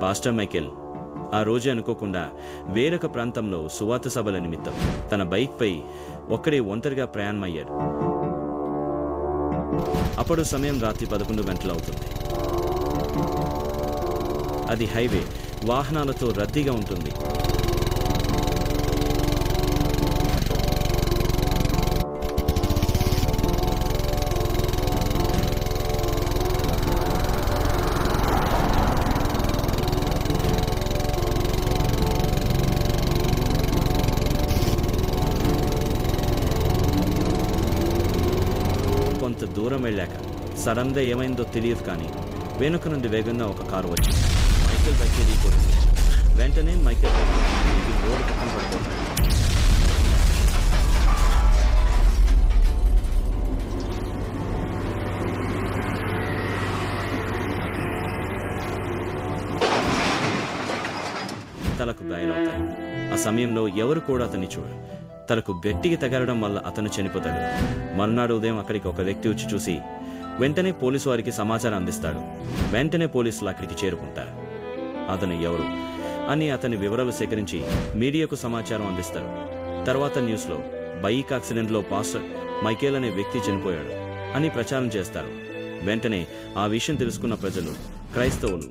Pastor Michael ఆ రోజు అనుకోకుండా వేరొక ప్రాంతంలో సువార్త సభల నిమిత్తం తన బైక్పై ఒక్కడే ఒంటరిగా ప్రయాణమయ్యాడు. అప్పుడు సమయం రాత్రి 11 గంటలు అవుతుంది. అది హైవే, వాహనాలతో రద్దీగా ఉంటుంది. కొంత దూరం వెళ్ళాక సడన్గా ఏమైందో తెలియదు, కానీ వెనుక నుండి వేగంగా ఒక కారు వచ్చింది. మైకేల్ బైక్ ఢీకొట్టింది. వెంటనే మైకేల్ రోడ్డు పక్కన పడిపోతాడు. తలకు గాయాలవుతాయి. ఆ సమయంలో ఎవరు కూడా అతన్ని చూడరు. తలకు గట్టిగా తగలడం వల్ల అతను చనిపోతాడు. మరునాడు ఉదయం అక్కడికి ఒక వ్యక్తి వచ్చి చూసి వెంటనే పోలీసు వారికి సమాచారం అందిస్తాడు. వెంటనే పోలీసులు అక్కడికి చేరుకుంటారు. అతను ఎవరు అని అతని వివరాలు సేకరించి మీడియాకు సమాచారం అందిస్తారు. తర్వాత న్యూస్లో బైక్ యాక్సిడెంట్లో పాస్టర్ మైకేల్ అనే వ్యక్తి చనిపోయాడు అని ప్రచారం చేస్తారు. వెంటనే ఆ విషయం తెలుసుకున్న ప్రజలు, క్రైస్తవులు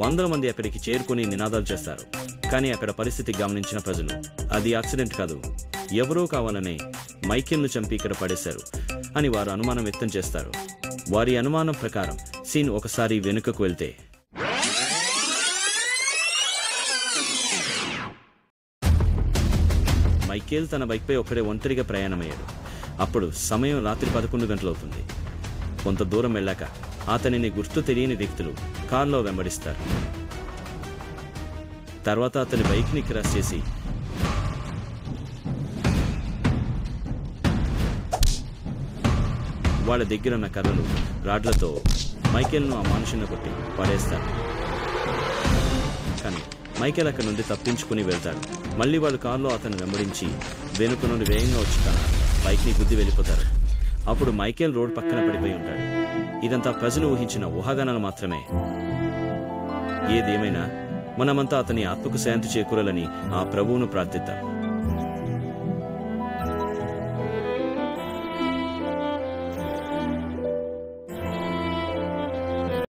100 మంది అక్కడికి చేరుకుని నినాదాలు చేస్తారు. కానీ అక్కడ పరిస్థితి గమనించిన ప్రజలు అది యాక్సిడెంట్ కాదు, ఎవరో కావాలనే మైకేల్ను చంపి ఇక్కడ పడేశారు అని వారు అనుమానం వ్యక్తం చేస్తారు. వారి అనుమానం ప్రకారం సీన్ ఒకసారి వెనుకకు వెళ్తే మైకేల్ తన బైక్పై ఒక్కడే ఒంటరిగా ప్రయాణమయ్యాడు. అప్పుడు సమయం రాత్రి 11 గంటలవుతుంది. కొంత దూరం వెళ్ళాక అతనిని గుర్తు తెలియని వ్యక్తులు కారులో వెంబడిస్తారు. తర్వాత అతని బైక్ని క్రాస్ చేసి వాళ్ళ దగ్గర ఉన్న కర్రలు, రాడ్లతో మైకేల్ను ఆ మనుషుని కొట్టి పడేస్తారు. కానీ మైకేల్ అక్కడి నుండి తప్పించుకుని వెళ్తాడు. మళ్ళీ వాళ్ళు కారులో అతను వెంబడించి వెనుక నుండి వేగంగా వచ్చి తన బైక్ని గుద్ది వెళ్ళిపోతారు. అప్పుడు మైకేల్ రోడ్ పక్కన పడిపోయి ఉంటాడు. ఇదంతా ప్రజలు ఊహించిన ఊహాగానాలు మాత్రమే. ఏదేమైనా మనమంతా అతని ఆత్మకు శాంతి చేకూరాలని ఆ ప్రభువును ప్రార్థిద్దాం.